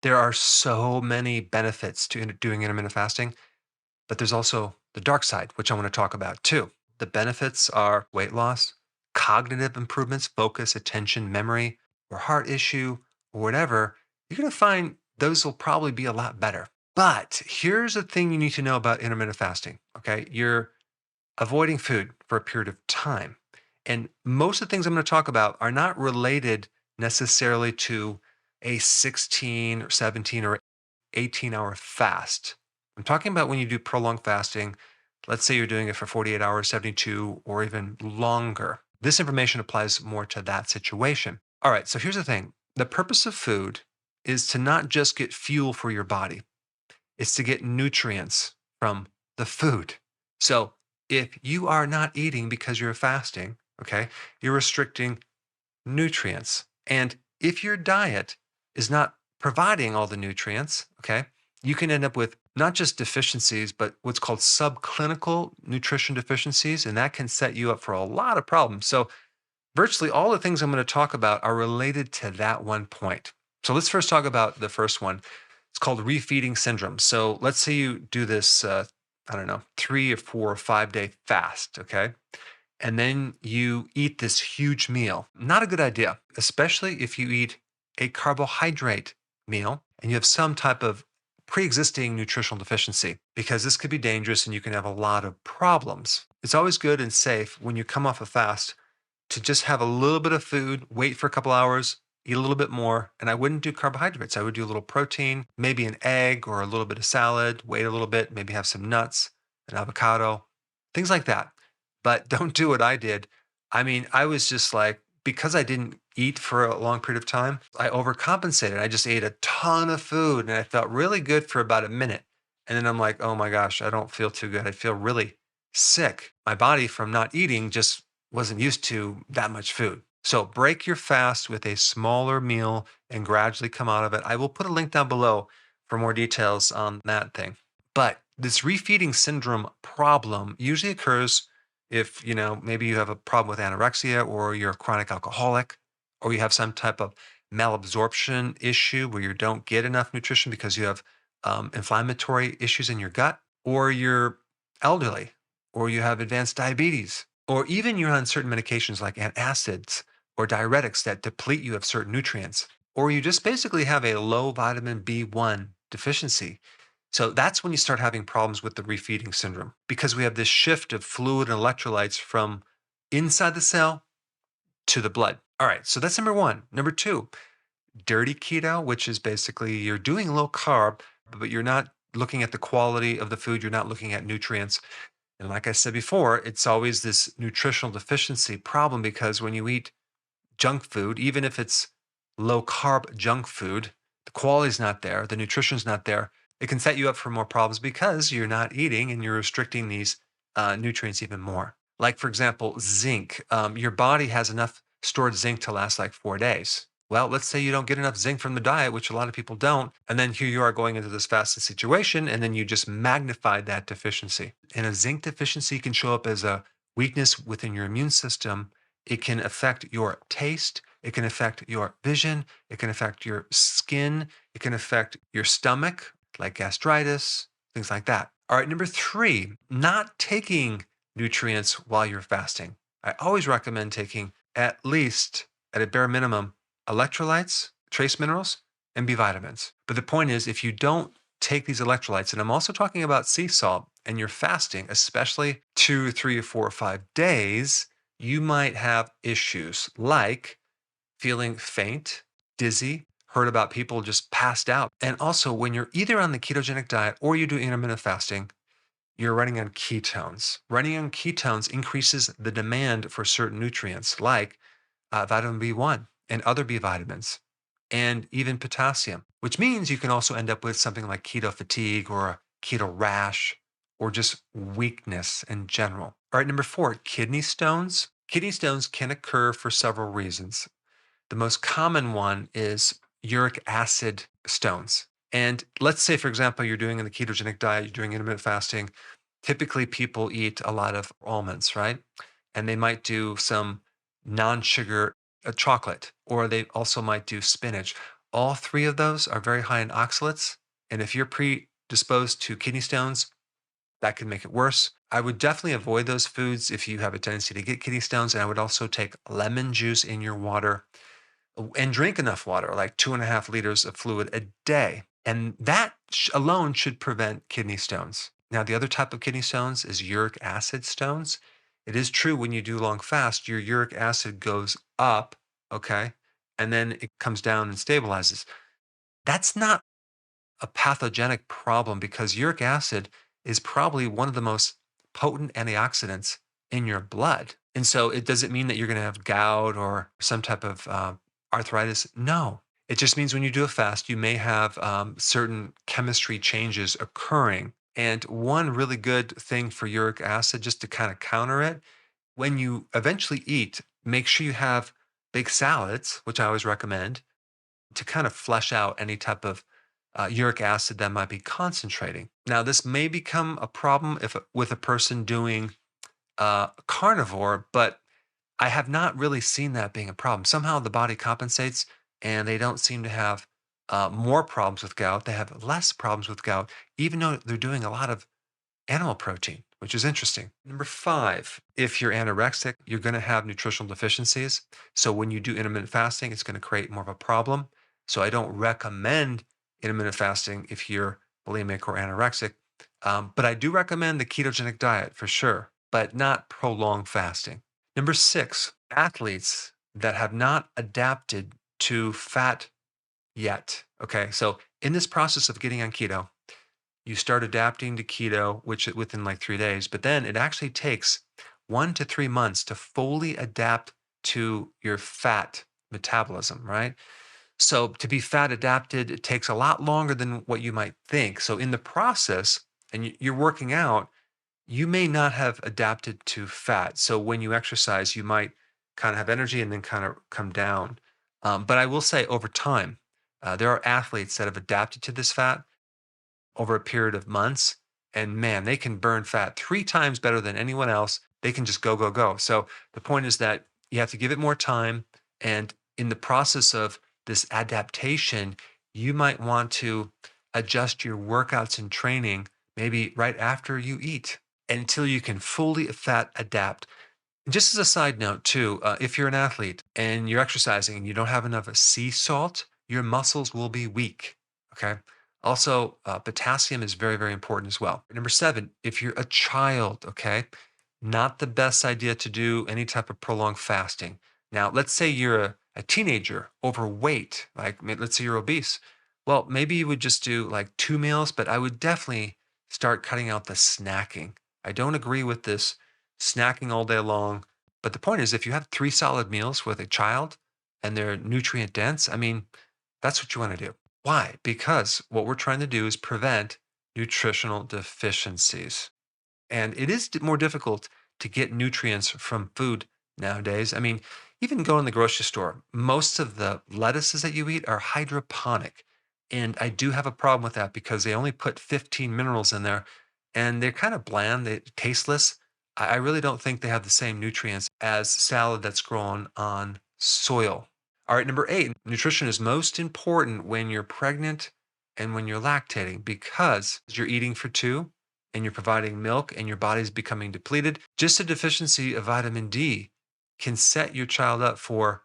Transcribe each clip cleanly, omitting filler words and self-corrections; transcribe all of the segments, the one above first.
There are so many benefits to doing intermittent fasting, but there's also the dark side, which I want to talk about too. The benefits are weight loss, cognitive improvements, focus, attention, memory, or heart issue, or whatever. You're going to find those will probably be a lot better. But here's the thing you need to know about intermittent fasting. Okay. You're avoiding food for a period of time. And most of the things I'm going to talk about are not related necessarily to a 16 or 17 or 18-hour fast. I'm talking about when you do prolonged fasting. Let's say you're doing it for 48 hours, 72, or even longer. This information applies more to that situation. All right, so here's the thing. The purpose of food is to not just get fuel for your body, it's to get nutrients from the food. So if you are not eating because you're fasting, okay, you're restricting nutrients. And if your diet is not providing all the nutrients, okay, you can end up with not just deficiencies, but what's called subclinical nutrition deficiencies. And that can set you up for a lot of problems. So, virtually all the things I'm going to talk about are related to that one point. So, let's first talk about the first one. It's called refeeding syndrome. So, let's say you do this, I don't know, 3 or 4 or 5 day fast, okay? And then you eat this huge meal. Not a good idea, especially if you eat a carbohydrate meal and you have some type of pre existing nutritional deficiency, because this could be dangerous and you can have a lot of problems. It's always good and safe when you come off a fast to just have a little bit of food, wait for a couple hours, eat a little bit more. And I wouldn't do carbohydrates. I would do a little protein, maybe an egg or a little bit of salad, wait a little bit, maybe have some nuts, an avocado, things like that. But don't do what I did. I mean, I was just like, because I didn't eat for a long period of time, I overcompensated. I just ate a ton of food and I felt really good for about a minute. And then I'm like, oh my gosh, I don't feel too good. I feel really sick. My body from not eating just wasn't used to that much food. So break your fast with a smaller meal and gradually come out of it. I will put a link down below for more details on that thing. But this refeeding syndrome problem usually occurs if, maybe you have a problem with anorexia or you're a chronic alcoholic or you have some type of malabsorption issue where you don't get enough nutrition because you have inflammatory issues in your gut, or you're elderly, or you have advanced diabetes, or even you're on certain medications like antacids or diuretics that deplete you of certain nutrients, or you just basically have a low vitamin B1 deficiency. So that's when you start having problems with the refeeding syndrome, because we have this shift of fluid and electrolytes from inside the cell to the blood. All right, so that's number one. Number two, dirty keto, which is basically you're doing low carb, but you're not looking at the quality of the food, you're not looking at nutrients. And like I said before, it's always this nutritional deficiency problem, because when you eat junk food, even if it's low carb junk food, the quality's not there, the nutrition's not there. It can set you up for more problems because you're not eating and you're restricting these nutrients even more. Like, for example, zinc. Your body has enough stored zinc to last like 4 days. Well, let's say you don't get enough zinc from the diet, which a lot of people don't. And then here you are going into this fasted situation, and then you just magnified that deficiency. And a zinc deficiency can show up as a weakness within your immune system. It can affect your taste. It can affect your vision. It can affect your skin. It can affect your stomach, like gastritis, things like that. All right, number three, not taking nutrients while you're fasting. I always recommend taking at least, at a bare minimum, electrolytes, trace minerals, and B vitamins. But the point is, if you don't take these electrolytes, and I'm also talking about sea salt, and you're fasting, especially 2, 3, or 4, or 5 days, you might have issues like feeling faint, dizzy, heard about people just passed out. And also, when you're either on the ketogenic diet or you do intermittent fasting, you're running on ketones. Running on ketones increases the demand for certain nutrients like vitamin B1 and other B vitamins, and even potassium, which means you can also end up with something like keto fatigue or a keto rash or just weakness in general. All right, number four, kidney stones. Kidney stones can occur for several reasons. The most common one is uric acid stones. And let's say, for example, you're doing in the ketogenic diet, you're doing intermittent fasting. Typically, people eat a lot of almonds, right? And they might do some non sugar chocolate, or they also might do spinach. All three of those are very high in oxalates. And if you're predisposed to kidney stones, that could make it worse. I would definitely avoid those foods if you have a tendency to get kidney stones. And I would also take lemon juice in your water and drink enough water, like 2.5 liters of fluid a day. And that alone should prevent kidney stones. Now, the other type of kidney stones is uric acid stones. It is true when you do long fast, your uric acid goes up, okay, and then it comes down and stabilizes. That's not a pathogenic problem because uric acid is probably one of the most potent antioxidants in your blood. And so it doesn't mean that you're going to have gout or some type of arthritis. No. It just means when you do a fast, you may have certain chemistry changes occurring. And one really good thing for uric acid, just to kind of counter it, when you eventually eat, make sure you have big salads, which I always recommend, to kind of flesh out any type of uric acid that might be concentrating. Now, this may become a problem if with a person doing carnivore, but I have not really seen that being a problem. Somehow the body compensates, and they don't seem to have more problems with gout. They have less problems with gout, even though they're doing a lot of animal protein, which is interesting. Number five, if you're anorexic, you're going to have nutritional deficiencies. So when you do intermittent fasting, it's going to create more of a problem. So I don't recommend intermittent fasting if you're bulimic or anorexic. But I do recommend the ketogenic diet for sure, but not prolonged fasting. Number six, athletes that have not adapted to fat yet. Okay. So in this process of getting on keto, you start adapting to keto, which within like 3 days, but then it actually takes 1 to 3 months to fully adapt to your fat metabolism, right? So to be fat adapted, it takes a lot longer than what you might think. So in the process, and you're working out, you may not have adapted to fat. So when you exercise, you might kind of have energy and then kind of come down. But I will say over time, there are athletes that have adapted to this fat over a period of months. And man, they can burn fat 3 times better than anyone else. They can just go, go, go. So the point is that you have to give it more time. And in the process of this adaptation, you might want to adjust your workouts and training maybe right after you eat until you can fully fat adapt. And just as a side note, too, if you're an athlete and you're exercising and you don't have enough sea salt, your muscles will be weak. Okay. Also, potassium is very, very important as well. Number seven, if you're a child, okay, not the best idea to do any type of prolonged fasting. Now, let's say you're a teenager, overweight, like let's say you're obese. Well, maybe you would just do like 2 meals, but I would definitely start cutting out the snacking. I don't agree with this snacking all day long. But the point is, if you have 3 solid meals with a child and they're nutrient dense, I mean, that's what you want to do. Why? Because what we're trying to do is prevent nutritional deficiencies. And it is more difficult to get nutrients from food nowadays. I mean, even go in the grocery store, most of the lettuces that you eat are hydroponic. And I do have a problem with that because they only put 15 minerals in there and they're kind of bland, they're tasteless. I really don't think they have the same nutrients as salad that's grown on soil. All right, number eight, nutrition is most important when you're pregnant and when you're lactating because you're eating for two and you're providing milk and your body's becoming depleted. Just a deficiency of vitamin D can set your child up for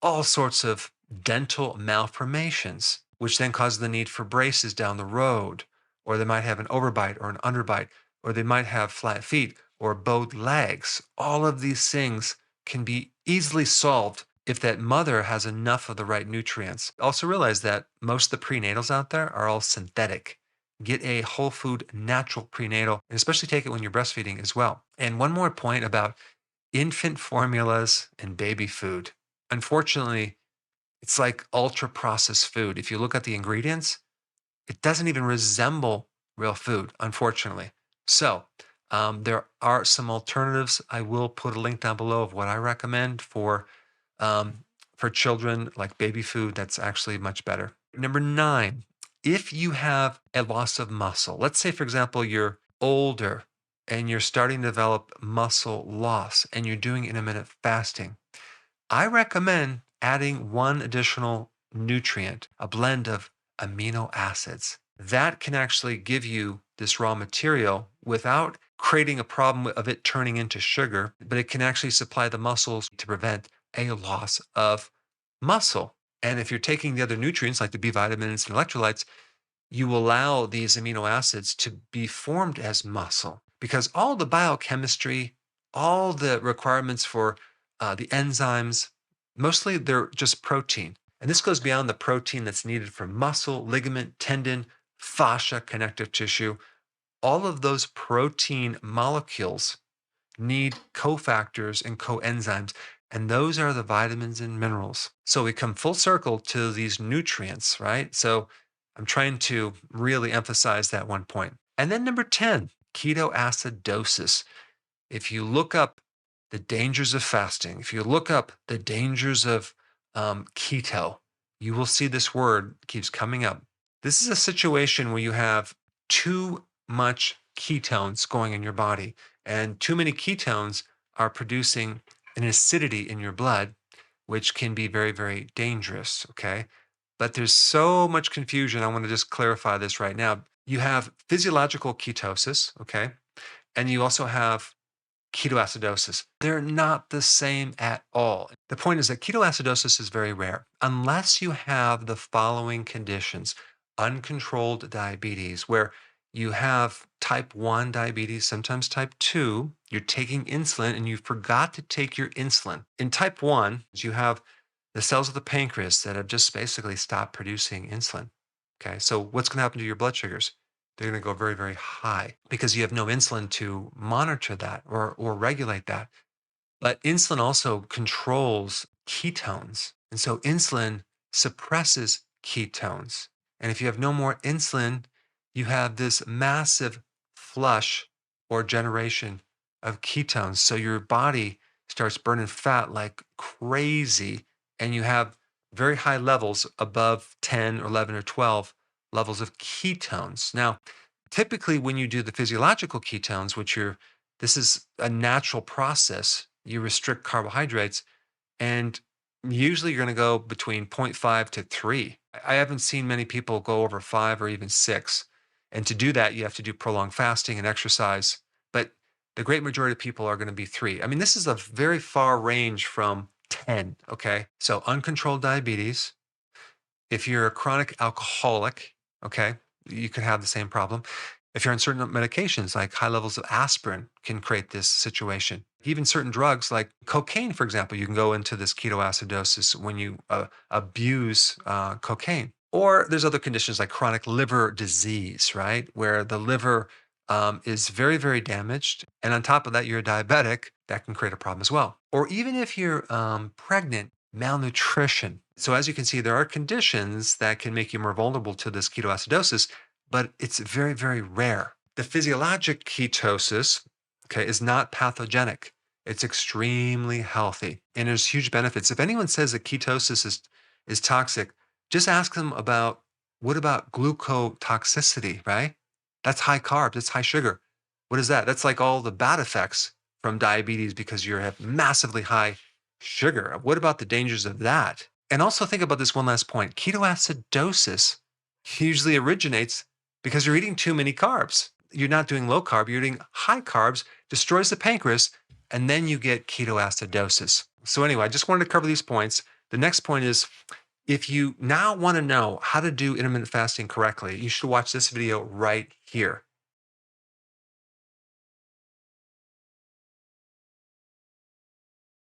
all sorts of dental malformations, which then cause the need for braces down the road. Or they might have an overbite or an underbite, or they might have flat feet or bowed legs. All of these things can be easily solved if that mother has enough of the right nutrients. Also realize that most of the prenatals out there are all synthetic. Get a whole food natural prenatal, and especially take it when you're breastfeeding as well. And one more point about infant formulas and baby food. Unfortunately, it's like ultra processed food. If you look at the ingredients, it doesn't even resemble real food, unfortunately. So, there are some alternatives. I will put a link down below of what I recommend for children, like baby food. That's actually much better. Number nine, if you have a loss of muscle, let's say, for example, you're older and you're starting to develop muscle loss and you're doing intermittent fasting, I recommend adding one additional nutrient, a blend of amino acids. That can actually give you this raw material without creating a problem of it turning into sugar, but it can actually supply the muscles to prevent a loss of muscle. And if you're taking the other nutrients like the B vitamins and electrolytes, you allow these amino acids to be formed as muscle because all the biochemistry, all the requirements for the enzymes, mostly they're just protein. And this goes beyond the protein that's needed for muscle, ligament, tendon, fascia, connective tissue. All of those protein molecules need cofactors and coenzymes, and those are the vitamins and minerals. So we come full circle to these nutrients, right? So I'm trying to really emphasize that one point. And then number 10, ketoacidosis. If you look up the dangers of fasting, if you look up the dangers of keto, you will see this word keeps coming up. This is a situation where you have too much ketones going in your body, and too many ketones are producing an acidity in your blood, which can be very, very dangerous. Okay. But there's so much confusion. I want to just clarify this right now. You have physiological ketosis, okay? And you also have ketoacidosis. They're not the same at all. The point is that ketoacidosis is very rare unless you have the following conditions: uncontrolled diabetes, where you have type 1 diabetes, sometimes type 2, you're taking insulin and you forgot to take your insulin. In type 1, you have the cells of the pancreas that have just basically stopped producing insulin. Okay, so what's going to happen to your blood sugars? They're going to go very, very high because you have no insulin to monitor that or regulate that. But insulin also controls ketones. And so insulin suppresses ketones. And if you have no more insulin, you have this massive flush or generation of ketones. So your body starts burning fat like crazy, and you have very high levels above 10 or 11 or 12 levels of ketones. Now, typically when you do the physiological ketones, this is a natural process, you restrict carbohydrates, and usually you're going to go between zero point 0.5 to 3. I haven't seen many people go over 5 or even 6. And to do that, you have to do prolonged fasting and exercise. But the great majority of people are going to be 3. I mean, this is a very far range from 10. Okay. So uncontrolled diabetes. If you're a chronic alcoholic, okay, you can have the same problem. If you're on certain medications, like high levels of aspirin can create this situation. Even certain drugs like cocaine, for example, you can go into this ketoacidosis when you abuse cocaine. Or there's other conditions like chronic liver disease, right? Where the liver is very, very damaged. And on top of that, you're a diabetic, that can create a problem as well. Or even if you're pregnant, malnutrition. So as you can see, there are conditions that can make you more vulnerable to this ketoacidosis, but it's very, very rare. The physiologic ketosis, okay, is not pathogenic. It's extremely healthy, and there's huge benefits. If anyone says that ketosis is toxic, just ask them about what about glucotoxicity, right? That's high carbs, it's high sugar. What is that? That's like all the bad effects from diabetes because you have massively high sugar. What about the dangers of that? And also think about this one last point. Ketoacidosis usually originates because you're eating too many carbs. You're not doing low carb, you're eating high carbs, destroys the pancreas, and then you get ketoacidosis. So anyway, I just wanted to cover these points. The next point is if you now want to know how to do intermittent fasting correctly, you should watch this video right here.